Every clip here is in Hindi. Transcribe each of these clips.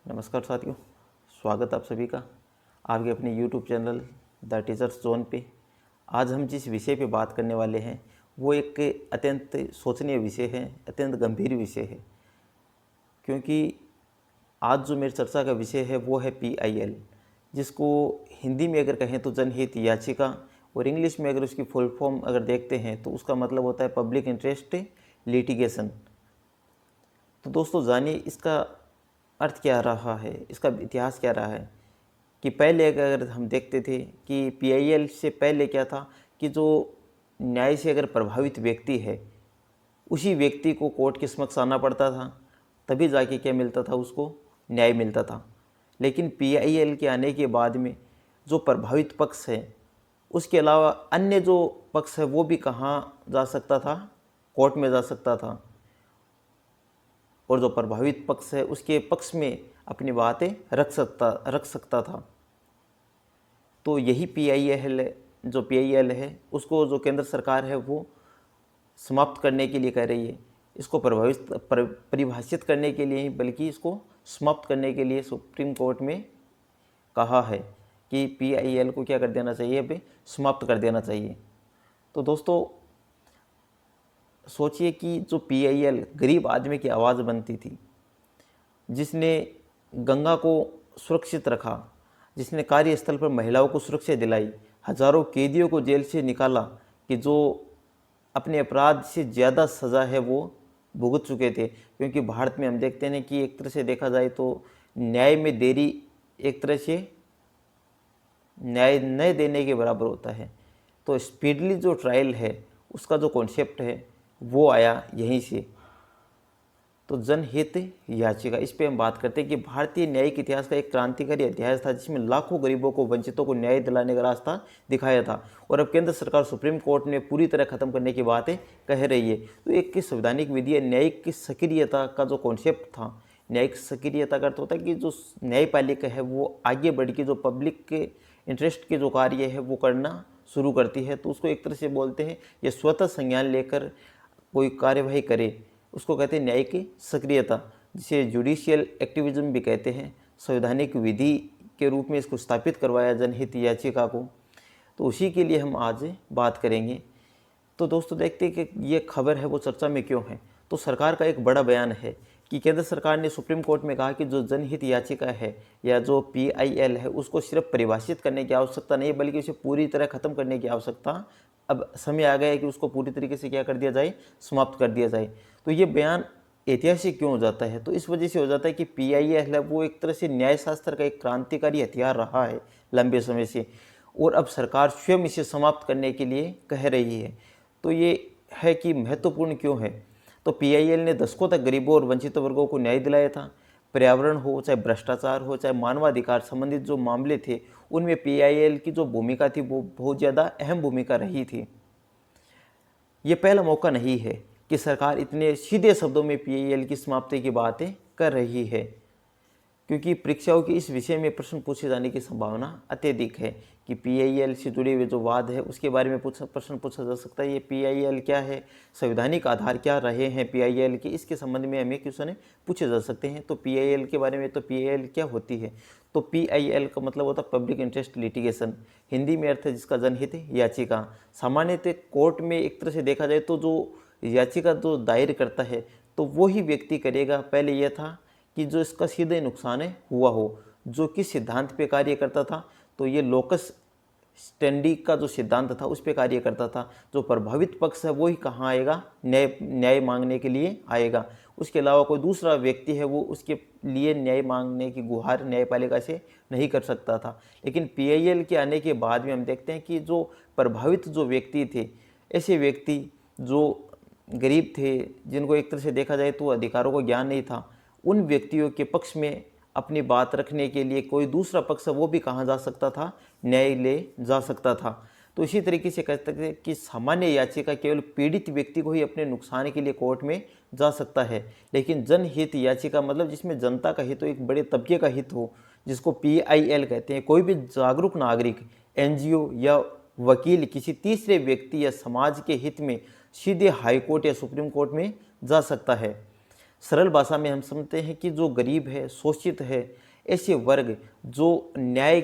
नमस्कार साथियों, स्वागत आप सभी का आपके अपने YouTube channel the teachers zone पे। आज हम जिस विषय पे बात करने वाले हैं वो एक अत्यंत सोचनीय विषय है, अत्यंत गंभीर विषय है। क्योंकि आज जो मेरी चर्चा का विषय है वो है PIL, जिसको हिंदी में अगर कहें तो जनहित याचिका, और इंग्लिश में अगर उसकी फुल फॉर्म अगर देखते हैं तो उसका मतलब होता है पब्लिक इंटरेस्ट लिटिगेशन। तो दोस्तों जानिए इसका अर्थ क्या रहा है, इसका इतिहास क्या रहा है। कि पहले अगर हम देखते थे कि PIL से पहले क्या था कि जो न्याय से अगर प्रभावित व्यक्ति है उसी व्यक्ति को कोर्ट के समक्ष आना पड़ता था, तभी जाके क्या मिलता था, उसको न्याय मिलता था। लेकिन PIL के आने के बाद में जो प्रभावित पक्ष है उसके अलावा अन्य जो पक्ष है वो भी कहाँ जा सकता था, कोर्ट में जा सकता था, और जो प्रभावित पक्ष है उसके पक्ष में अपनी बातें रख सकता था। तो यही PIL है उसको जो केंद्र सरकार है वो समाप्त करने के लिए कह रही है। इसको परिभाषित करने के लिए ही बल्कि इसको समाप्त करने के लिए सुप्रीम कोर्ट में कहा है कि PIL को क्या कर देना चाहिए, अभी समाप्त कर देना चाहिए। तो दोस्तों सोचिए कि जो PIL गरीब आदमी की आवाज़ बनती थी, जिसने गंगा को सुरक्षित रखा, जिसने कार्यस्थल पर महिलाओं को सुरक्षा दिलाई, हजारों कैदियों को जेल से निकाला कि जो अपने अपराध से ज़्यादा सज़ा है वो भुगत चुके थे। क्योंकि भारत में हम देखते हैं कि एक तरह से देखा जाए तो न्याय में देरी एक तरह से न्याय न देने के बराबर होता है। तो स्पीडली जो ट्रायल है उसका जो कॉन्सेप्ट है वो आया यहीं से। तो जनहित याचिका, इस पे हम बात करते हैं कि भारतीय न्यायिक इतिहास का एक क्रांतिकारी अध्याय था जिसमें लाखों गरीबों को, वंचितों को न्याय दिलाने का रास्ता दिखाया था। और अब केंद्र सरकार सुप्रीम कोर्ट ने पूरी तरह खत्म करने की बातें कह रही है। तो एक संवैधानिक विधि न्यायिक की सक्रियता का जो कॉन्सेप्ट था, न्यायिक सक्रियता का अर्थ होता है कि जो न्यायपालिका है वो आगे बढ़ के जो पब्लिक के इंटरेस्ट के जो कार्य है वो करना शुरू करती है। तो उसको एक तरह से बोलते हैं ये स्वतः संज्ञान लेकर कोई कार्यवाही करे, उसको कहते हैं न्यायिक सक्रियता, जिसे जुडिशियल एक्टिविज्म भी कहते हैं। संवैधानिक विधि के रूप में इसको स्थापित करवाया जनहित याचिका को। तो उसी के लिए हम आज बात करेंगे। तो दोस्तों देखते हैं कि ये खबर है वो चर्चा में क्यों है। तो सरकार का एक बड़ा बयान है कि केंद्र सरकार ने सुप्रीम कोर्ट में कहा कि जो जनहित याचिका है या जो PIL है उसको सिर्फ परिभाषित करने की आवश्यकता नहीं है, बल्कि उसे पूरी तरह ख़त्म करने की आवश्यकता अब समय आ गया है कि उसको पूरी तरीके से क्या कर दिया जाए, समाप्त कर दिया जाए। तो ये बयान ऐतिहासिक क्यों हो जाता है? तो इस वजह से हो जाता है कि PIL है वो एक तरह से न्यायशास्त्र का एक क्रांतिकारी हथियार रहा है लंबे समय से, और अब सरकार स्वयं इसे समाप्त करने के लिए कह रही है। तो ये है कि महत्वपूर्ण क्यों है। तो PIL ने दशकों तक गरीबों और वंचित वर्गों को न्याय दिलाया था। पर्यावरण हो, चाहे भ्रष्टाचार हो, चाहे मानवाधिकार संबंधित जो मामले थे उनमें PIL की जो भूमिका थी वो बहुत ज़्यादा अहम भूमिका रही थी। ये पहला मौका नहीं है कि सरकार इतने सीधे शब्दों में PIL की समाप्ति की बातें कर रही है, क्योंकि परीक्षाओं के इस विषय में प्रश्न पूछे जाने की संभावना अत्यधिक है कि PIL से जुड़े हुए जो वाद है उसके बारे में प्रश्न पूछा जा सकता है। ये PIL क्या है, संवैधानिक आधार क्या रहे हैं PIL के, इसके संबंध में हमें क्वेश्चन पूछे जा सकते हैं। तो PIL के बारे में, तो PIL क्या होती है? तो PIL का मतलब होता है पब्लिक इंटरेस्ट लिटिगेशन, हिंदी में अर्थ है जिसका जनहित याचिका। सामान्यतः कोर्ट में एक तरह से देखा जाए तो जो याचिका जो दायर करता है तो वो ही व्यक्ति करेगा। पहले यह था कि जो इसका सीधे नुकसान है हुआ हो, जो किस सिद्धांत पे कार्य करता था, तो ये लोकस स्टैंडी का जो सिद्धांत था उस पे कार्य करता था। जो प्रभावित पक्ष है वो ही कहाँ आएगा, न्याय मांगने के लिए आएगा। उसके अलावा कोई दूसरा व्यक्ति है वो उसके लिए न्याय मांगने की गुहार न्यायपालिका से नहीं कर सकता था। लेकिन PIL के आने के बाद में हम देखते हैं कि जो प्रभावित जो व्यक्ति थे, ऐसे व्यक्ति जो गरीब थे, जिनको एक तरह से देखा जाए तो अधिकारों का ज्ञान नहीं था, उन व्यक्तियों के पक्ष में अपनी बात रखने के लिए कोई दूसरा पक्ष वो भी कहाँ जा सकता था, न्याय ले जा सकता था। तो इसी तरीके से कह सकते हैं कि सामान्य याचिका केवल पीड़ित व्यक्ति को ही अपने नुकसान के लिए कोर्ट में जा सकता है। लेकिन जनहित याचिका मतलब जिसमें जनता का हित हो, एक बड़े तबके का हित हो, जिसको PIL कहते हैं, कोई भी जागरूक नागरिक, NGO या वकील किसी तीसरे व्यक्ति या समाज के हित में सीधे हाईकोर्ट या सुप्रीम कोर्ट में जा सकता है। सरल भाषा में हम समझते हैं कि जो गरीब है, शोषित है, ऐसे वर्ग जो न्याय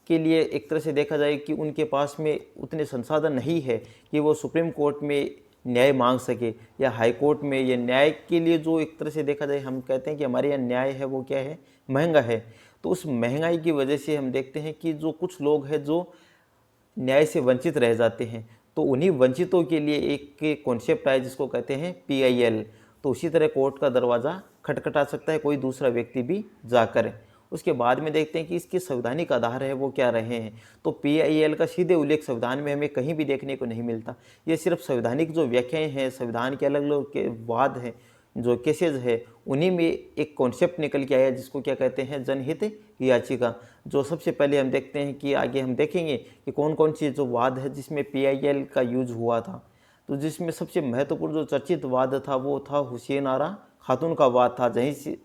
के लिए एक तरह से देखा जाए कि उनके पास में उतने संसाधन नहीं है कि वो सुप्रीम कोर्ट में न्याय मांग सके या हाई कोर्ट में, ये न्याय के लिए जो एक तरह से देखा जाए, हम कहते हैं कि हमारे यहाँ न्याय है वो क्या है, महंगा है। तो उस महंगाई की वजह से हम देखते हैं कि जो कुछ लोग हैं जो न्याय से वंचित रह जाते हैं, तो उन्हीं वंचितों के लिए एक कॉन्सेप्ट है जिसको कहते हैं PIL। तो उसी तरह कोर्ट का दरवाज़ा खटखटा सकता है कोई दूसरा व्यक्ति भी जाकर। उसके बाद में देखते हैं कि इसके संवैधानिक आधार है वो क्या रहे हैं। तो PIL का सीधे उल्लेख संविधान में हमें कहीं भी देखने को नहीं मिलता। ये सिर्फ संवैधानिक जो व्याख्याएं हैं, संविधान के अलग अलग के वाद हैं, जो केसेज है, उन्हीं में एक कॉन्सेप्ट निकल के आया जिसको क्या कहते हैं, जनहित याचिका। जो सबसे पहले हम देखते हैं कि आगे हम देखेंगे कि कौन कौन सी जो वाद है जिसमें PIL का यूज हुआ था। तो जिसमें सबसे महत्वपूर्ण जो चर्चित वाद था वो था हुसैन आरा खातून का वाद था।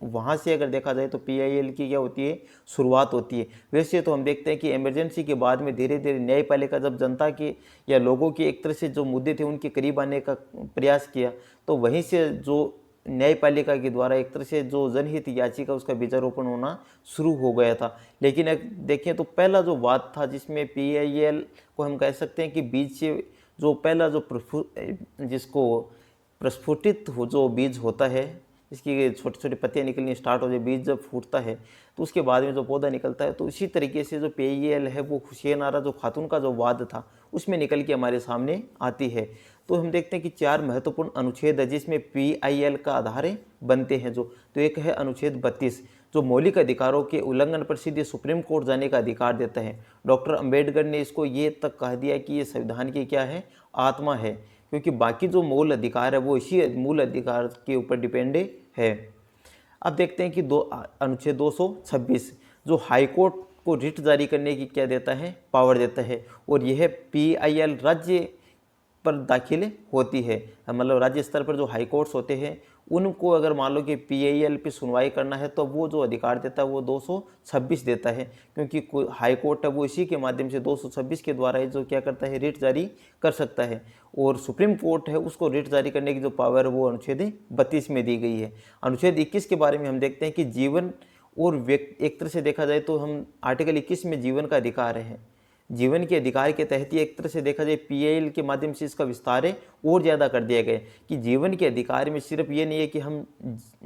वहाँ से अगर देखा जाए तो PIL की क्या होती है, शुरुआत होती है। वैसे तो हम देखते हैं कि इमरजेंसी के बाद में धीरे धीरे न्यायपालिका जब जनता के या लोगों के एक तरह से जो मुद्दे थे उनके करीब आने का प्रयास किया, तो वहीं से जो न्यायपालिका के द्वारा एक तरह से जो जनहित याचिका उसका बीजारोपण होना शुरू हो गया था। लेकिन अगर देखें तो पहला जो वाद था जिसमें PIL को हम कह सकते हैं कि बीज से जो पहला जो जिसको प्रस्फुटित हो जो बीज होता है, इसकी छोटी छोटी पत्तियाँ निकलनी स्टार्ट हो जाए, बीज जब फूटता है तो उसके बाद में जो पौधा निकलता है, तो इसी तरीके से जो PIL है वो हुसैन आरा जो खातून का जो वाद था उसमें निकल के हमारे सामने आती है। तो हम देखते हैं कि 4 महत्वपूर्ण अनुच्छेद है जिसमें PIL का आधार बनते हैं। तो एक है अनुच्छेद 32 जो मौलिक अधिकारों के उल्लंघन पर सीधे सुप्रीम कोर्ट जाने का अधिकार देता है। डॉक्टर अंबेडकर ने इसको ये तक कह दिया कि ये संविधान की क्या है, आत्मा है, क्योंकि बाकी जो मूल अधिकार है वो इसी मूल अधिकार के ऊपर डिपेंड है। अब देखते हैं कि अनुच्छेद 226 जो हाईकोर्ट को रिट जारी करने की क्या देता है, पावर देता है। और यह PIL राज्य पर दाखिल होती है, मतलब राज्य स्तर पर जो हाई कोर्ट्स होते हैं उनको अगर मान लो कि PIL पे सुनवाई करना है तो वो जो अधिकार देता है वो 226 देता है, क्योंकि हाई कोर्ट है वो इसी के माध्यम से 226 के द्वारा ही जो क्या करता है, रिट जारी कर सकता है। और सुप्रीम कोर्ट है उसको रिट जारी करने की जो पावर है वो अनुच्छेद 32 में दी गई है। अनुच्छेद 21 के बारे में हम देखते हैं कि जीवन और एक तरह से देखा जाए तो हम आर्टिकल 21 में जीवन का अधिकार है, जीवन के अधिकार के तहत ही एक तरह से देखा जाए PIL के माध्यम से इसका विस्तार है और ज़्यादा कर दिया गया कि जीवन के अधिकार में सिर्फ ये नहीं है कि हम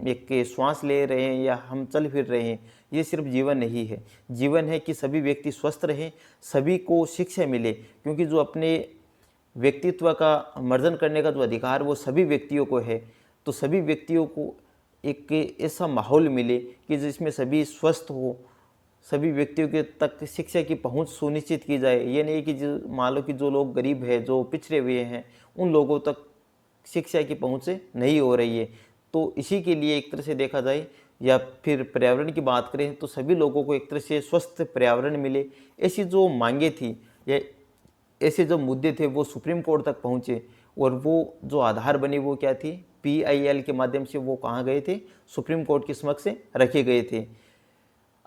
एक श्वास ले रहे हैं या हम चल फिर रहे हैं, ये सिर्फ जीवन नहीं है। जीवन है कि सभी व्यक्ति स्वस्थ रहें, सभी को शिक्षा मिले, क्योंकि जो अपने व्यक्तित्व का मर्जन करने का जो अधिकार वो सभी व्यक्तियों को है। तो सभी व्यक्तियों को एक ऐसा माहौल मिले कि जिसमें सभी स्वस्थ हो, सभी व्यक्तियों के तक शिक्षा की पहुंच सुनिश्चित की जाए। ये नहीं कि जो मान लो कि जो लोग गरीब हैं, जो पिछड़े हुए हैं, उन लोगों तक शिक्षा की पहुंच नहीं हो रही है। तो इसी के लिए एक तरह से देखा जाए या फिर पर्यावरण की बात करें तो सभी लोगों को एक तरह से स्वस्थ पर्यावरण मिले, ऐसी जो मांगे थी या ऐसे जो मुद्दे थे वो सुप्रीम कोर्ट तक पहुँचे। और वो जो आधार बनी वो क्या थी, PIL के माध्यम से वो कहाँ गए थे, सुप्रीम कोर्ट के समक्ष रखे गए थे।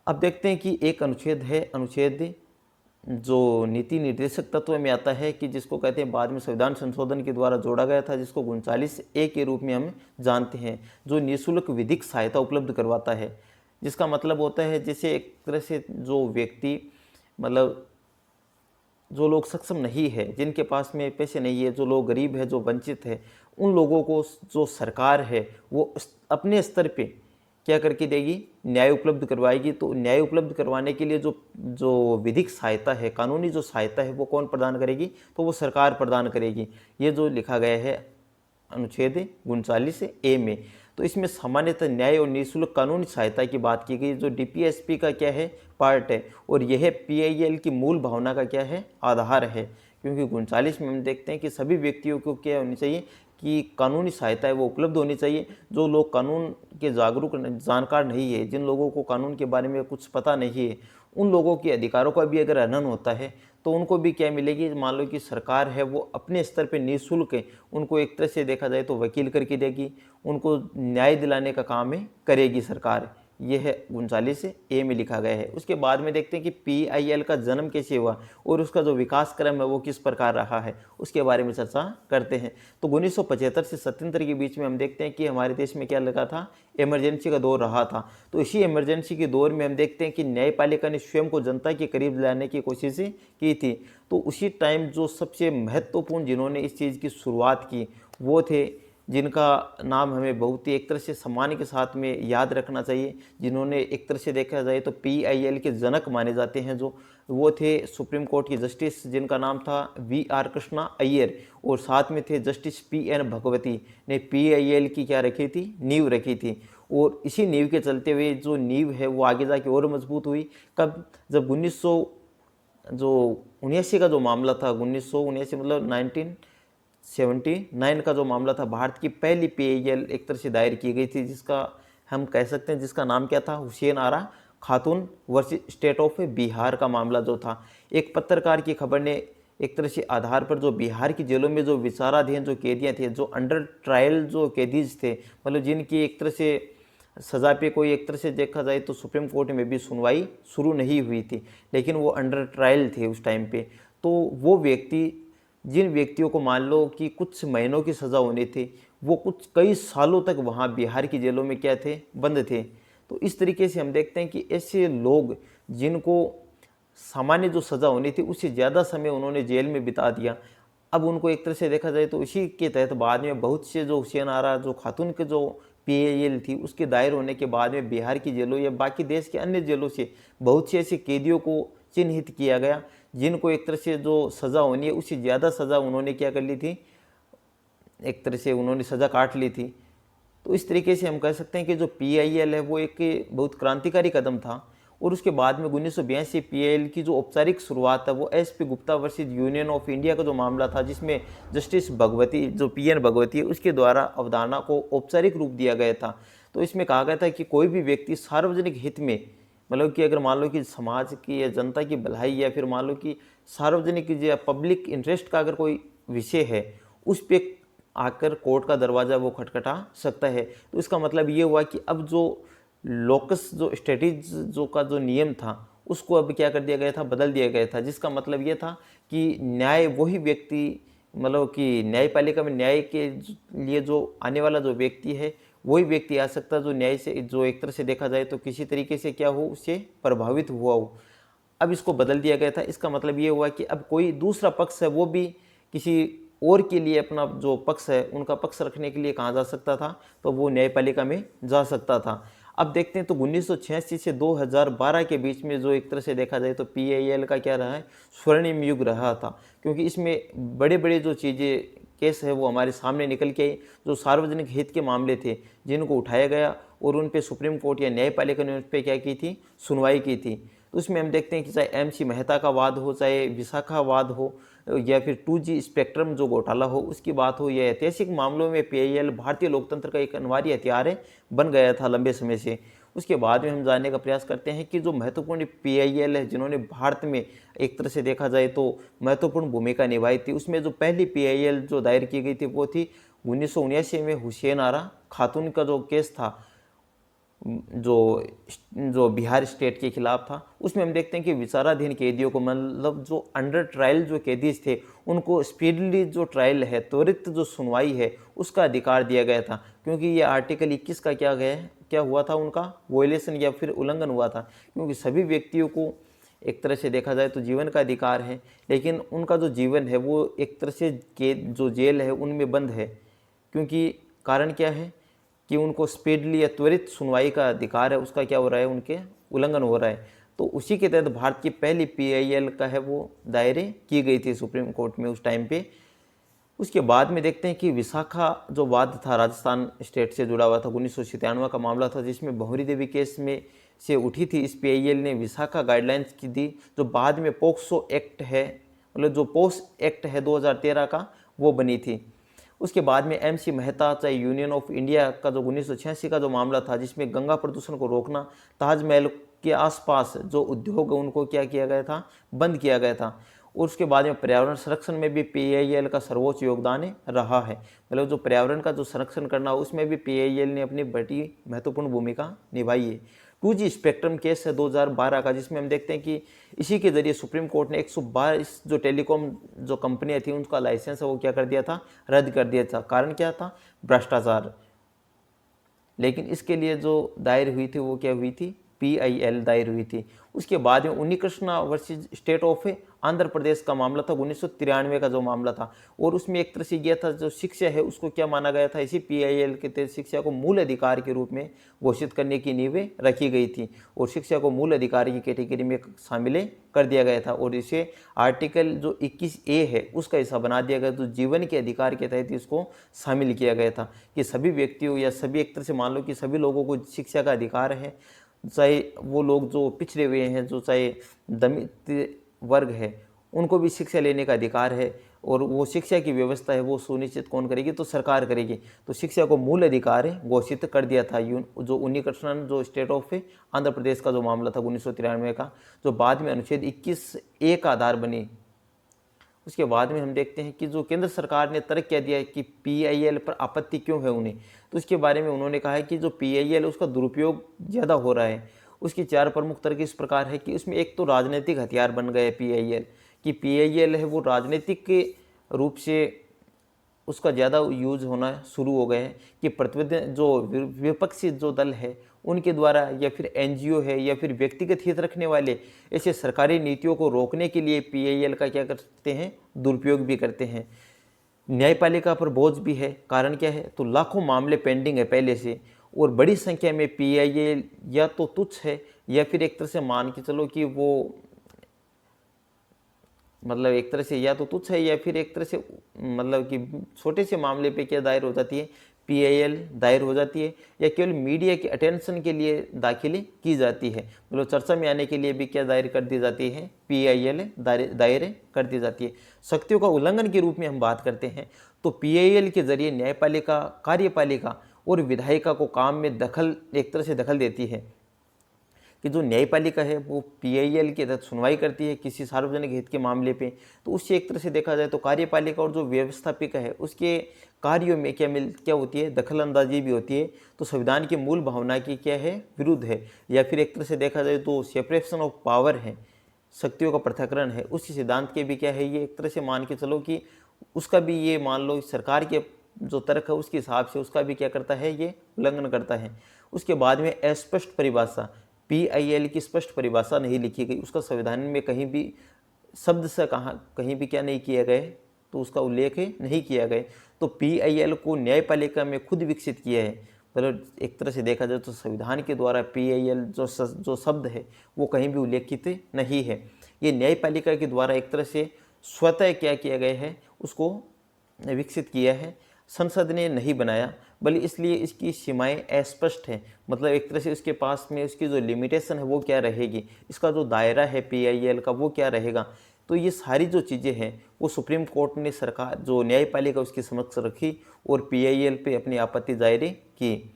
अब देखते हैं कि एक अनुच्छेद है, अनुच्छेद जो नीति निर्देशक तत्व में आता है कि जिसको कहते हैं बाद में संविधान संशोधन के द्वारा जोड़ा गया था, जिसको 39A के रूप में हम जानते हैं, जो निःशुल्क विधिक सहायता उपलब्ध करवाता है। जिसका मतलब होता है जैसे एक तरह से जो व्यक्ति, मतलब जो लोग सक्षम नहीं है, जिनके पास में पैसे नहीं है, जो लोग गरीब है, जो वंचित है, उन लोगों को जो सरकार है वो अपने स्तर पे क्या करके देगी, न्याय उपलब्ध करवाएगी। तो न्याय उपलब्ध करवाने के लिए जो विधिक सहायता है, कानूनी जो सहायता है वो कौन प्रदान करेगी, तो वो सरकार प्रदान करेगी। ये जो लिखा गया है अनुच्छेद 39A में। तो इसमें सामान्यतः न्याय और निःशुल्क कानूनी सहायता की बात की गई, जो DPSP का क्या है, पार्ट है। और यह PIL की मूल भावना का क्या है, आधार है। क्योंकि 39 में हम देखते हैं कि सभी व्यक्तियों को क्या होनी चाहिए कि कानूनी सहायता है वो उपलब्ध होनी चाहिए। जो लोग कानून के जानकार नहीं है, जिन लोगों को कानून के बारे में कुछ पता नहीं है, उन लोगों के अधिकारों का भी अगर हनन होता है तो उनको भी क्या मिलेगी, मान लो कि सरकार है वो अपने स्तर पे निःशुल्क उनको एक तरह से देखा जाए तो वकील करके देगी, उनको न्याय दिलाने का काम है करेगी सरकार। यह है 39 ए में लिखा गया है। उसके बाद में देखते हैं कि PIL का जन्म कैसे हुआ और उसका जो विकास क्रम है वो किस प्रकार रहा है, उसके बारे में चर्चा करते हैं। तो 1975 से 77 के बीच में हम देखते हैं कि हमारे देश में क्या लगा था, इमरजेंसी का दौर रहा था। तो इसी इमरजेंसी के दौर में हम देखते हैं कि न्यायपालिका ने स्वयं को जनता के करीब लाने की कोशिश की थी। तो उसी टाइम जो सबसे महत्वपूर्ण जिन्होंने इस चीज़ की शुरुआत की वो थे, जिनका नाम हमें बहुत ही एक तरह से सम्मान के साथ में याद रखना चाहिए, जिन्होंने एक तरह से देखा जाए तो PIL के जनक माने जाते हैं, जो वो थे सुप्रीम कोर्ट के जस्टिस, जिनका नाम था VR कृष्णा अय्यर, और साथ में थे जस्टिस PN भगवती ने PIL की क्या रखी थी, नींव रखी थी। और इसी नींव के चलते हुए जो नींव है वो आगे जाके और मजबूत हुई। कब, जब 1979 का जो मामला था, 1979 मतलब 1979 का जो मामला था, भारत की पहली PIL एक तरह से दायर की गई थी, जिसका हम कह सकते हैं जिसका नाम क्या था, हुसैन आरा खातून वर्सेस स्टेट ऑफ बिहार का मामला जो था। एक पत्रकार की खबर ने एक तरह से आधार पर जो बिहार की जेलों में जो विचाराधीन जो कैदियाँ थे, जो अंडर ट्रायल जो कैदीज थे, मतलब जिनकी एक तरह से सज़ा पे कोई एक तरह से देखा जाए तो सुप्रीम कोर्ट में भी सुनवाई शुरू नहीं हुई थी, लेकिन वो अंडर ट्रायल थे उस टाइम पे। तो वो व्यक्ति, जिन व्यक्तियों को मान लो कि कुछ महीनों की सज़ा होनी थी, वो कुछ कई सालों तक वहाँ बिहार की जेलों में क्या थे, बंद थे। तो इस तरीके से हम देखते हैं कि ऐसे लोग जिनको सामान्य जो सज़ा होनी थी उससे ज़्यादा समय उन्होंने जेल में बिता दिया, अब उनको एक तरह से देखा जाए तो इसी के तहत बाद में बहुत से जो हुसैन आरा जो खातून के जो PIL थी उसके दायर होने के बाद में बिहार की जेलों या बाकी देश के अन्य जेलों से बहुत से ऐसे कैदियों को चिन्हित किया गया, जिनको एक तरह से जो सज़ा होनी है उससे ज़्यादा सज़ा उन्होंने क्या कर ली थी, एक तरह से उन्होंने सज़ा काट ली थी। तो इस तरीके से हम कह सकते हैं कि जो PIL है वो एक बहुत क्रांतिकारी कदम था। और उसके बाद में 1982 PIL की जो औपचारिक शुरुआत है वो SP Gupta versus union of India का जो मामला था, जिसमें जस्टिस भगवती जो PN भगवती है उसके द्वारा अवधारणा को औपचारिक रूप दिया गया था। तो इसमें कहा गया था कि कोई भी व्यक्ति सार्वजनिक हित में, मतलब कि अगर मान लो कि समाज की या जनता की भलाई या फिर मान लो कि सार्वजनिक या पब्लिक इंटरेस्ट का अगर कोई विषय है, उस पर आकर कोर्ट का दरवाज़ा वो खटखटा सकता है। तो इसका मतलब ये हुआ कि अब जो लोकस जो स्टैटिज जो का जो नियम था उसको अब क्या कर दिया गया था, बदल दिया गया था, जिसका मतलब ये था कि न्याय वही व्यक्ति, मतलब कि न्यायपालिका में न्याय के लिए जो आने वाला जो व्यक्ति है वही व्यक्ति आ सकता है जो न्याय से, जो एक तरह से देखा जाए तो किसी तरीके से क्या हो, उससे प्रभावित हुआ हो। अब इसको बदल दिया गया था। इसका मतलब ये हुआ कि अब कोई दूसरा पक्ष है वो भी किसी और के लिए अपना जो पक्ष है उनका पक्ष रखने के लिए कहाँ जा सकता था, तो वो न्यायपालिका में जा सकता था। अब देखते हैं तो 1986 से 2012 के बीच में जो एक तरह से देखा जाए तो PIL का क्या रहा है, स्वर्णिम युग रहा था, क्योंकि इसमें बड़े बड़े जो चीज़ें केस है वो हमारे सामने निकल के आई, जो सार्वजनिक हित के मामले थे जिनको उठाया गया और उन पे सुप्रीम कोर्ट या न्यायपालिका ने उन पर क्या की थी, सुनवाई की थी। तो उसमें हम देखते हैं कि चाहे MC मेहता का वाद हो, चाहे विशाखा वाद हो, या फिर 2G स्पेक्ट्रम जो घोटाला हो उसकी बात हो, या ऐतिहासिक मामलों में PIL भारतीय लोकतंत्र का एक अनिवार्य हथियार बन गया था लंबे समय से। उसके बाद में हम जानने का प्रयास करते हैं कि जो महत्वपूर्ण PIL है जिन्होंने भारत में एक तरह से देखा जाए तो महत्वपूर्ण भूमिका निभाई थी, उसमें जो पहली PIL जो दायर की गई थी वो थी 1979 में हुसैन आरा खातून का जो केस था, जो जो बिहार स्टेट के खिलाफ था। उसमें हम देखते हैं कि विचाराधीन कैदियों को, मतलब जो अंडर ट्रायल जो कैदीज थे उनको स्पीडली जो ट्रायल है, त्वरित जो सुनवाई है उसका अधिकार दिया गया था, क्योंकि ये आर्टिकल 21 का क्या हुआ था, उनका वॉयलेशन या फिर उल्लंघन हुआ था। क्योंकि सभी व्यक्तियों को एक तरह से देखा जाए तो जीवन का अधिकार है, लेकिन उनका जो जीवन है वो एक तरह से जो जेल है उनमें बंद है, क्योंकि कारण क्या है कि उनको स्पीडली या त्वरित सुनवाई का अधिकार है, उसका क्या हो रहा है, उनके उल्लंघन हो रहा है। तो उसी के तहत भारत की पहली PIL का है वो दायरे की गई थी सुप्रीम कोर्ट में उस टाइम पे। उसके बाद में देखते हैं कि विशाखा जो वाद था राजस्थान स्टेट से जुड़ा हुआ था, 1997 का मामला था, जिसमें भंवरी देवी केस में से उठी थी। इस PIL ने विशाखा गाइडलाइंस की दी, जो बाद में पोक्सो एक्ट है, मतलब जो पोक्स एक्ट है 2013 का, वो बनी थी। उसके बाद में MC मेहता, चाहे यूनियन ऑफ इंडिया का जो 1986 का जो मामला था, जिसमें गंगा प्रदूषण को रोकना, ताजमहल के आसपास जो उद्योग है उनको क्या किया गया था, बंद किया गया था। और उसके बाद में पर्यावरण संरक्षण में भी पीआईएल का सर्वोच्च योगदान रहा है। मतलब जो पर्यावरण का जो संरक्षण करना हो उसमें भी पीआईएल ने अपनी बड़ी महत्वपूर्ण भूमिका निभाई है। 2G स्पेक्ट्रम केस है 2012 का, जिसमें हम देखते हैं कि इसी के जरिए सुप्रीम कोर्ट ने 122 जो टेलीकॉम जो कंपनियां थी उनका लाइसेंस है वो क्या कर दिया था, रद्द कर दिया था। कारण क्या था, भ्रष्टाचार। लेकिन इसके लिए जो दायर हुई थी वो क्या हुई थी, पीआईएल दायर हुई थी। उसके बाद में उन्नीकृष्णा versus state of Andhra Pradesh का मामला था, 1993 का जो मामला था, और उसमें एक तरह से गया था जो शिक्षा है उसको क्या माना गया था, इसी पीआईएल के तहत शिक्षा को मूल अधिकार के रूप में घोषित करने की नींवें रखी गई थी और शिक्षा को मूल अधिकार की कैटेगरी में शामिल कर दिया गया था। और इसे आर्टिकल जो 21A है उसका हिस्सा बना दिया गया, तो जीवन के अधिकार के तहत इसको शामिल किया गया था कि सभी व्यक्तियों या सभी, एक तरह से मान लो कि सभी लोगों को शिक्षा का अधिकार है, चाहे वो लोग जो पिछड़े हुए हैं, जो चाहे दलित वर्ग है, उनको भी शिक्षा लेने का अधिकार है। और वो शिक्षा की व्यवस्था है वो सुनिश्चित कौन करेगी, तो सरकार करेगी। तो शिक्षा को मूल अधिकार घोषित कर दिया था जो उन्नीकृष्णन जो स्टेट ऑफ आंध्र प्रदेश का जो मामला था 1993 का, जो बाद में अनुच्छेद 21A का आधार बनी। उसके बाद में हम देखते हैं कि जो केंद्र सरकार ने तर्क क्या दिया है कि पीआईएल पर आपत्ति क्यों है उन्हें, तो इसके बारे में उन्होंने कहा है कि जो पीआईएल है उसका दुरुपयोग ज़्यादा हो रहा है। उसकी 4 प्रमुख तर्क इस प्रकार है कि उसमें एक तो राजनीतिक हथियार बन गया है पीआईएल, कि पीआईएल है वो राजनीतिक के रूप से उसका ज़्यादा यूज होना शुरू हो गए हैं, कि प्रतिनिधि जो विपक्षी जो दल है उनके द्वारा या फिर एनजीओ है या फिर व्यक्तिगत हित रखने वाले ऐसे सरकारी नीतियों को रोकने के लिए पीआईएल का क्या करते हैं, दुरुपयोग भी करते हैं। न्यायपालिका पर बोझ भी है। कारण क्या है, तो लाखों मामले पेंडिंग है पहले से, और बड़ी संख्या में पीआईएल या तो तुच्छ है या फिर एक तरह से मान के चलो कि वो मतलब एक तरह से या तो तुच्छ है या फिर एक तरह से मतलब कि छोटे से मामले पे क्या दायर हो जाती है, पीआईएल दायर हो जाती है, या केवल मीडिया के अटेंशन के लिए दाखिले की जाती है, मतलब चर्चा में आने के लिए भी क्या दायर कर दी जाती है, पीआईएल दायर कर दी जाती है। शक्तियों का उल्लंघन के रूप में हम बात करते हैं तो पीआईएल के जरिए न्यायपालिका, कार्यपालिका और विधायिका को काम में दखल, एक तरह से दखल देती है, कि जो न्यायपालिका है वो पीआईएल के तहत सुनवाई करती है किसी सार्वजनिक हित के मामले पे, तो उससे एक तरह से देखा जाए तो कार्यपालिका और जो व्यवस्थापिका है उसके कार्यों में क्या होती है, दखल अंदाजी भी होती है। तो संविधान की मूल भावना की क्या है, विरुद्ध है, या फिर एक तरह से देखा जाए तो सेपरेशन ऑफ पावर है, शक्तियों का पृथक्करण है, उसी सिद्धांत के भी क्या है, ये एक तरह से मान के चलो कि उसका भी ये मान लो सरकार के जो तर्क है उसके हिसाब से उसका भी क्या करता है, ये उल्लंघन करता है। उसके बाद में अस्पष्ट परिभाषा, पीआईएल की स्पष्ट परिभाषा नहीं लिखी गई, उसका संविधान में कहीं भी शब्द से कहीं भी क्या नहीं किया गया, तो उसका उल्लेख नहीं किया गया। तो पीआईएल को न्यायपालिका में खुद विकसित किया है, मतलब एक तरह से देखा जाए तो संविधान के द्वारा पीआईएल जो शब्द है वो कहीं भी उल्लेखित नहीं है। ये न्यायपालिका के द्वारा एक तरह से स्वतः क्या किया गया है, उसको विकसित किया है, संसद ने नहीं बनाया, बल्कि इसलिए इसकी सीमाएं अस्पष्ट हैं। मतलब एक तरह से इसके पास में इसकी जो लिमिटेशन है वो क्या रहेगी, इसका जो दायरा है पीआईएल का वो क्या रहेगा। तो ये सारी जो चीज़ें हैं वो सुप्रीम कोर्ट ने सरकार जो न्यायपालिका उसके समक्ष रखी और पीआईएल पे अपनी आपत्ति दायर की।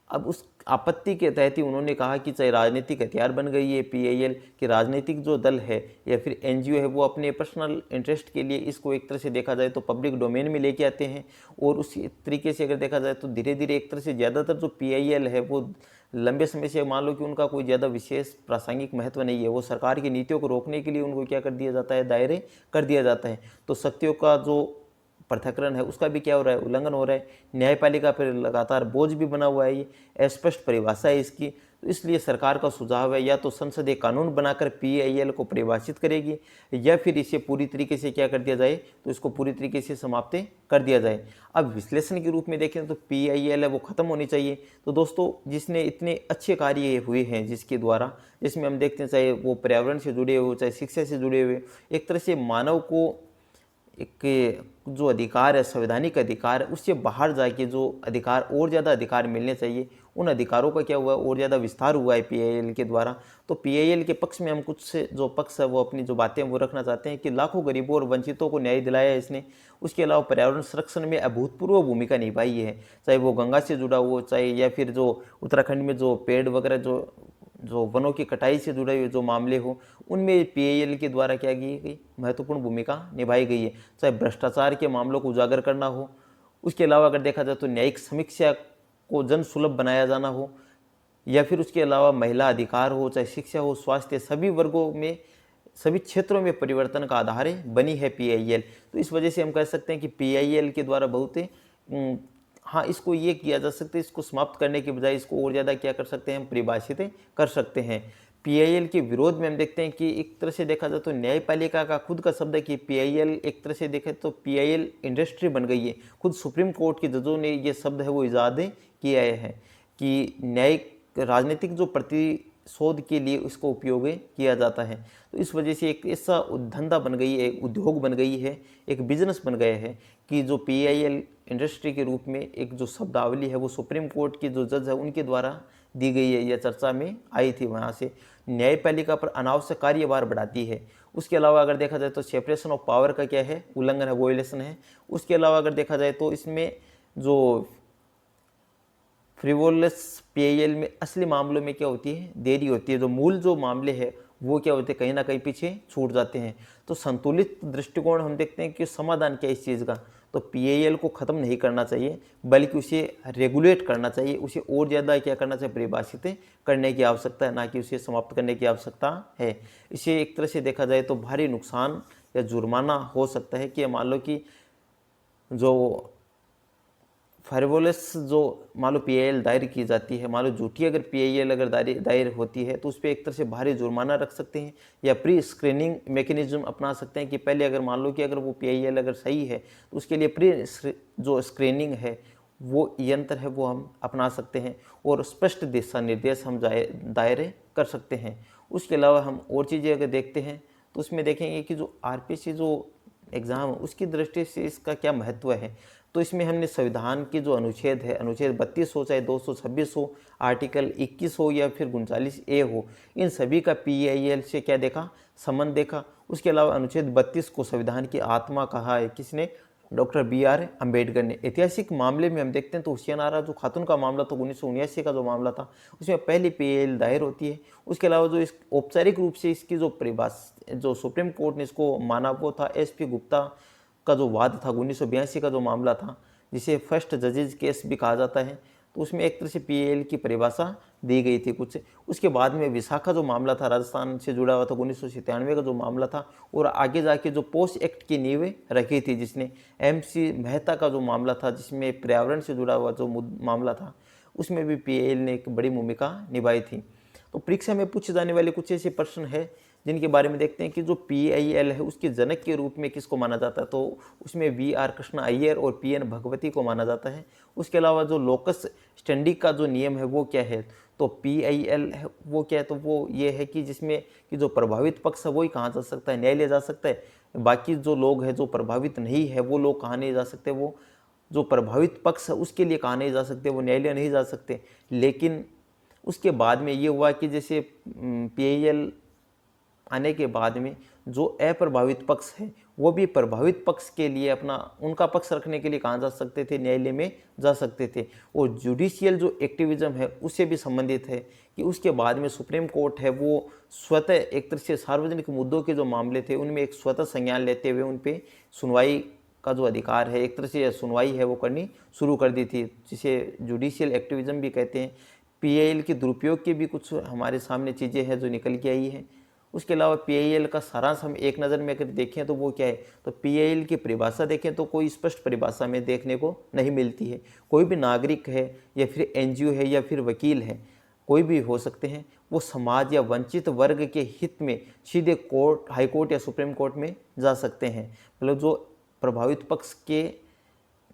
अब उस आपत्ति के तहत ही उन्होंने कहा कि चाहे राजनीतिक हथियार बन गई है पीआईएल, कि राजनीतिक जो दल है या फिर एनजीओ है वो अपने पर्सनल इंटरेस्ट के लिए इसको एक तरह से देखा जाए तो पब्लिक डोमेन में लेके आते हैं। और उसी तरीके से अगर देखा जाए तो धीरे धीरे एक तरह से ज़्यादातर जो पीआईएल है वो लंबे समय से मान लो कि उनका कोई ज़्यादा विशेष प्रासंगिक महत्व नहीं है, वो सरकार की नीतियों को रोकने के लिए उनको क्या कर दिया जाता है, दायरे कर दिया जाता है। तो शक्तियों का जो पृथक्करण है उसका भी क्या हो रहा है, उल्लंघन हो रहा है। न्यायपालिका पर लगातार बोझ भी बना हुआ है, ये अस्पष्ट परिभाषा है इसकी। तो इसलिए सरकार का सुझाव है या तो संसद एक कानून बनाकर पीआईएल को परिभाषित करेगी या फिर इसे पूरी तरीके से क्या कर दिया जाए, तो इसको पूरी तरीके से समाप्त कर दिया जाए। अब विश्लेषण के रूप में देखें तो पीआईएल है वो ख़त्म होनी चाहिए। तो दोस्तों जिसने इतने अच्छे कार्य हुए हैं जिसके द्वारा, जिसमें हम देखते हैं चाहे वो पर्यावरण से जुड़े हुए, चाहे शिक्षा से जुड़े हुए, एक तरह से मानव को एक जो अधिकार है, संवैधानिक अधिकार है, उससे बाहर जाके जो अधिकार और ज़्यादा अधिकार मिलने चाहिए, उन अधिकारों का क्या हुआ, और ज़्यादा विस्तार हुआ है पीआईएल के द्वारा। तो पीआईएल के पक्ष में हम कुछ से जो पक्ष है वो अपनी जो बातें वो रखना चाहते हैं कि लाखों गरीबों और वंचितों को न्याय दिलाया है इसने। उसके अलावा पर्यावरण संरक्षण में अभूतपूर्व भूमिका निभाई है, चाहे वो गंगा से जुड़ा हो, चाहे या फिर जो उत्तराखंड में जो पेड़ वगैरह जो जो वनों की कटाई से जुड़े हुए जो मामले हो, उनमें पीआईएल के द्वारा क्या की गई महत्वपूर्ण भूमिका निभाई गई है। चाहे भ्रष्टाचार के मामलों को उजागर करना हो, उसके अलावा अगर देखा जाए तो न्यायिक समीक्षा को जन सुलभ बनाया जाना हो, या फिर उसके अलावा महिला अधिकार हो, चाहे शिक्षा हो, स्वास्थ्य, सभी वर्गों में, सभी क्षेत्रों में परिवर्तन का आधार बनी है पीआईएल। तो इस वजह से हम कह सकते हैं कि पीआईएल के द्वारा बहुत हाँ, इसको ये किया जा सकता है, इसको समाप्त करने के बजाय इसको और ज़्यादा क्या कर सकते हैं, हम परिभाषित कर सकते हैं। पीआईएल के विरोध में हम देखते हैं कि एक तरह से देखा जाए तो न्यायपालिका का खुद का शब्द है कि पीआईएल, एक तरह से देखें तो पीआईएल इंडस्ट्री बन गई है। खुद सुप्रीम कोर्ट के जजों ने ये शब्द है वो ईजाद किया है कि न्यायिक राजनीतिक जो प्रतिशोध के लिए इसको उपयोग किया जाता है। तो इस वजह से एक ऐसा धंधा बन गई है, उद्योग बन गई है, एक बिजनेस बन गया है कि जो पीआईएल इंडस्ट्री के रूप में एक जो शब्दावली है वो सुप्रीम कोर्ट के जो जज है उनके द्वारा दी गई है, यह चर्चा में आई थी। वहाँ से न्यायपालिका पर अनावश्यक कार्यभार बढ़ाती है। उसके अलावा अगर देखा जाए तो सेपरेशन ऑफ पावर का क्या है, उल्लंघन है, वोलेशन है। उसके अलावा अगर देखा जाए तो इसमें जो फ्रिवोलस पीआईएल में असली मामलों में क्या होती है, देरी होती है। जो मूल जो मामले हैं वो क्या होते हैं, कहीं ना कहीं पीछे छूट जाते हैं। तो संतुलित दृष्टिकोण हम देखते हैं कि समाधान क्या है इस चीज़ का, तो पीआईएल को ख़त्म नहीं करना चाहिए बल्कि उसे रेगुलेट करना चाहिए, उसे और ज़्यादा क्या करना चाहिए, परिभाषित करने की आवश्यकता है, ना कि उसे समाप्त करने की आवश्यकता है। इसे एक तरह से देखा जाए तो भारी नुकसान या जुर्माना हो सकता है कि मान लो कि जो फ्रिवोलस जो मान लो पीआईएल दायर की जाती है, मान लो झूठी अगर पीआईएल अगर दायर होती है तो उस पर एक तरह से भारी जुर्माना रख सकते हैं, या प्री स्क्रीनिंग मैकेनिज्म अपना सकते हैं कि पहले अगर मान लो कि अगर वो पीआईएल अगर सही है तो उसके लिए प्री जो स्क्रीनिंग है वो यंत्र है वो हम अपना सकते हैं, और स्पष्ट दिशा निर्देश हम दायर कर सकते हैं। उसके अलावा हम और चीज़ें अगर देखते हैं तो उसमें देखेंगे कि जो आरपीसी जो एग्ज़ाम है उसकी दृष्टि से इसका क्या महत्व है। तो इसमें हमने संविधान के जो अनुच्छेद है, अनुच्छेद 32 हो चाहे 226 हो, आर्टिकल 21 हो या फिर 39A हो, इन सभी का पीआईएल से क्या देखा, संबंध देखा। उसके अलावा अनुच्छेद 32 को संविधान की आत्मा कहा है किसने, डॉक्टर BR अम्बेडकर ने। ऐतिहासिक मामले में हम देखते हैं तो हुसैन आरा जो खातून का मामला था 1979 का जो मामला था उसमें पहली पीआईएल दायर होती है। उसके अलावा जो इस औपचारिक रूप से इसकी जो परिभाषा जो सुप्रीम कोर्ट ने इसको माना वो था SP गुप्ता का जो वाद था 1982 का जो मामला था, जिसे फर्स्ट जजेज केस भी कहा जाता है। तो उसमें एक तरह से पीआईएल की परिभाषा दी गई थी कुछ। उसके बाद में विशाखा जो मामला था राजस्थान से जुड़ा हुआ था 1997 का जो मामला था, और आगे जाके जो पोस्ट एक्ट की नींव रखी थी जिसने MC मेहता का जो मामला था जिसमें पर्यावरण से जुड़ा हुआ जो मामला था, उसमें भी पीआईएल ने एक बड़ी भूमिका निभाई थी। तो परीक्षा में पूछे जाने वाले कुछ ऐसे प्रश्न है जिनके बारे में देखते हैं कि जो पीआईएल है उसके जनक के रूप में किसको माना जाता है, तो उसमें VR कृष्ण अय्यर और PN भगवती को माना जाता है। उसके अलावा जो लोकस स्टैंडी का जो नियम है वो क्या है, तो पीआईएल है वो क्या है, तो वो ये है कि जिसमें कि जो प्रभावित पक्ष है वही कहाँ जा सकता है, न्यायालय जा सकता है। बाकी जो लोग हैं जो प्रभावित नहीं है वो लोग कहाँ नहीं जा सकते, वो जो प्रभावित पक्ष है उसके लिए कहाँ नहीं जा सकते, वो न्यायालय नहीं जा सकते। लेकिन उसके बाद में ये हुआ कि जैसे पीआईएल आने के बाद में जो अप्रभावित पक्ष है वो भी प्रभावित पक्ष के लिए अपना उनका पक्ष रखने के लिए कहाँ जा सकते थे, न्यायालय में जा सकते थे। और जुडिशियल जो एक्टिविज्म है उससे भी संबंधित है कि उसके बाद में सुप्रीम कोर्ट है वो स्वतः एक तरह से सार्वजनिक मुद्दों के जो मामले थे उनमें एक स्वतः संज्ञान लेते हुए उन पर सुनवाई का जो अधिकार है, एक तरह से सुनवाई है वो करनी शुरू कर दी थी, जिसे जुडिशियल एक्टिविज्म भी कहते हैं। पीआईएल के दुरुपयोग की भी कुछ हमारे सामने चीज़ें हैं जो निकल के आई हैं। उसके अलावा पीआईएल का सारांश हम एक नज़र में अगर देखें तो वो क्या है, तो पीआईएल की परिभाषा देखें तो कोई स्पष्ट परिभाषा में देखने को नहीं मिलती है। कोई भी नागरिक है या फिर एनजीओ है या फिर वकील है, कोई भी हो सकते हैं, वो समाज या वंचित वर्ग के हित में सीधे कोर्ट, हाई कोर्ट या सुप्रीम कोर्ट में जा सकते हैं। मतलब जो प्रभावित पक्ष के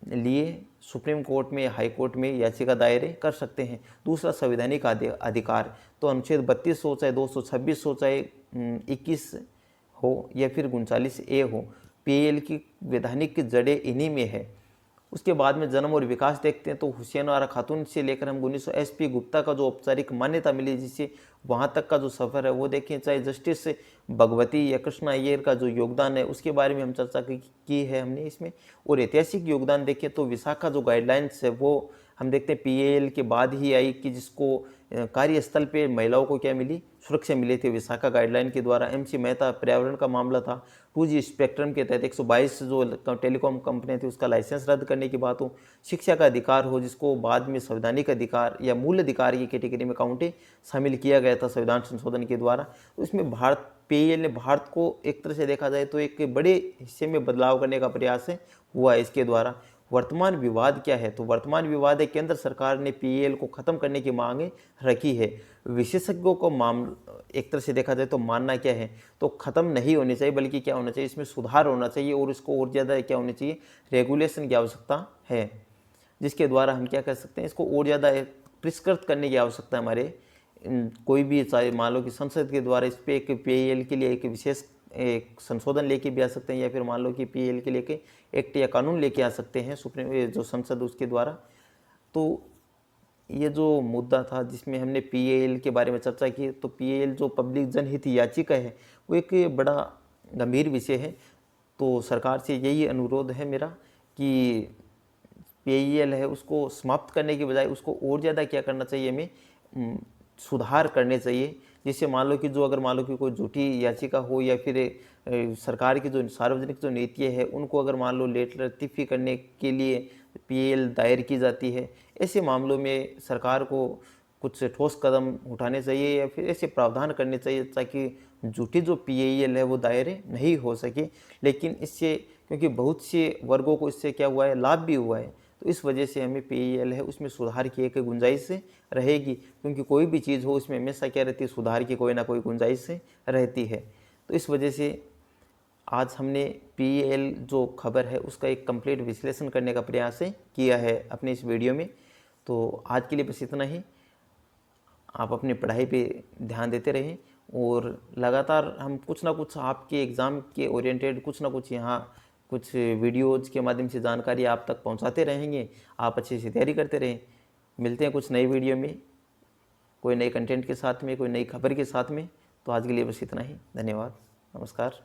लिए सुप्रीम कोर्ट में, हाई कोर्ट में याचिका दायर कर सकते हैं। दूसरा संवैधानिक अधिकार, तो अनुच्छेद 32 हो चाहे 226 हो चाहे 21 हो या फिर 39A हो, पीआईएल की वैधानिक जड़ें इन्हीं में है। उसके बाद में जन्म और विकास देखते हैं तो हुसैन आरा खातून से लेकर हम 1900 SP गुप्ता का जो औपचारिक मान्यता मिली जिससे वहाँ तक का जो सफ़र है वो देखें, चाहे जस्टिस भगवती या कृष्ण अय्यर का जो योगदान है उसके बारे में हम चर्चा की है हमने इसमें। और ऐतिहासिक योगदान देखें तो विशाखा जो गाइडलाइंस है वो हम देखते हैं पीएएल के बाद ही आई कि जिसको कार्यस्थल पे महिलाओं को क्या मिली, सुरक्षा मिली थी विशाखा गाइडलाइन के द्वारा। एमसी मेहता पर्यावरण का मामला था, 2G स्पेक्ट्रम के तहत 122 जो टेलीकॉम कंपनियां थी उसका लाइसेंस रद्द करने की बात हो, शिक्षा का अधिकार हो जिसको बाद में संवैधानिक अधिकार या मूल अधिकार की कैटेगरी में काउंटे शामिल किया गया था संविधान संशोधन के द्वारा। तो इसमें भारत पीएएल ने भारत को एक तरह से देखा जाए तो एक बड़े हिस्से में बदलाव करने का प्रयास हुआ है इसके द्वारा। वर्तमान विवाद क्या है, तो वर्तमान विवाद है केंद्र सरकार ने पीएएल को खत्म करने की मांग रखी है। विशेषज्ञों को एक तरह से देखा जाए तो मानना क्या है, तो खत्म नहीं होनी चाहिए बल्कि क्या होना चाहिए, इसमें सुधार होना चाहिए और इसको और ज़्यादा क्या होनी चाहिए, रेगुलेशन की आवश्यकता है, जिसके द्वारा हम क्या कर सकते हैं, इसको और ज़्यादा परिष्कृत करने की आवश्यकता है हमारे। कोई भी चाहे मान लो कि संसद के द्वारा इस पर एक पीएएल के लिए एक विशेष एक संशोधन लेके भी आ सकते हैं, या फिर मान लो कि पीएएल के लेके एक्ट या कानून लेके आ सकते हैं सुप्रीम जो संसद उसके द्वारा। तो ये जो मुद्दा था जिसमें हमने पीएएल के बारे में चर्चा की, तो पीएएल जो पब्लिक जनहित याचिका है वो एक बड़ा गंभीर विषय है। तो सरकार से यही अनुरोध है मेरा कि पीएएल है उसको समाप्त करने के बजाय उसको और ज़्यादा क्या करना चाहिए, हमें सुधार करने चाहिए, जिससे मान लो कि जो अगर मान लो कि कोई झूठी याचिका हो या फिर सरकार की जो सार्वजनिक जो नीतियाँ है उनको अगर मान लो लेट लतीफ़ी करने के लिए पीएएल दायर की जाती है, ऐसे मामलों में सरकार को कुछ ठोस कदम उठाने चाहिए या फिर ऐसे प्रावधान करने चाहिए ताकि झूठी जो पीएएल है वो दायर नहीं हो सके। लेकिन इससे क्योंकि बहुत से वर्गों को इससे क्या हुआ है, लाभ भी हुआ है, तो इस वजह से हमें पीएएल है उसमें सुधार की एक गुंजाइश रहेगी, क्योंकि कोई भी चीज़ हो उसमें हमेशा क्या रहती है, सुधार की कोई ना कोई गुंजाइश रहती है। तो इस वजह से आज हमने पीएएल जो खबर है उसका एक कंप्लीट विश्लेषण करने का प्रयास किया है अपने इस वीडियो में। तो आज के लिए बस इतना ही। आप अपनी पढ़ाई पे ध्यान देते रहें और लगातार हम कुछ ना कुछ आपके एग्ज़ाम के ओरिएंटेड कुछ ना कुछ यहाँ कुछ वीडियोज़ के माध्यम से जानकारी आप तक पहुँचाते रहेंगे। आप अच्छे से तैयारी करते रहें। मिलते हैं कुछ नई वीडियो में, कोई नए कंटेंट के साथ में, कोई नई खबर के साथ में। तो आज के लिए बस इतना ही। धन्यवाद, नमस्कार।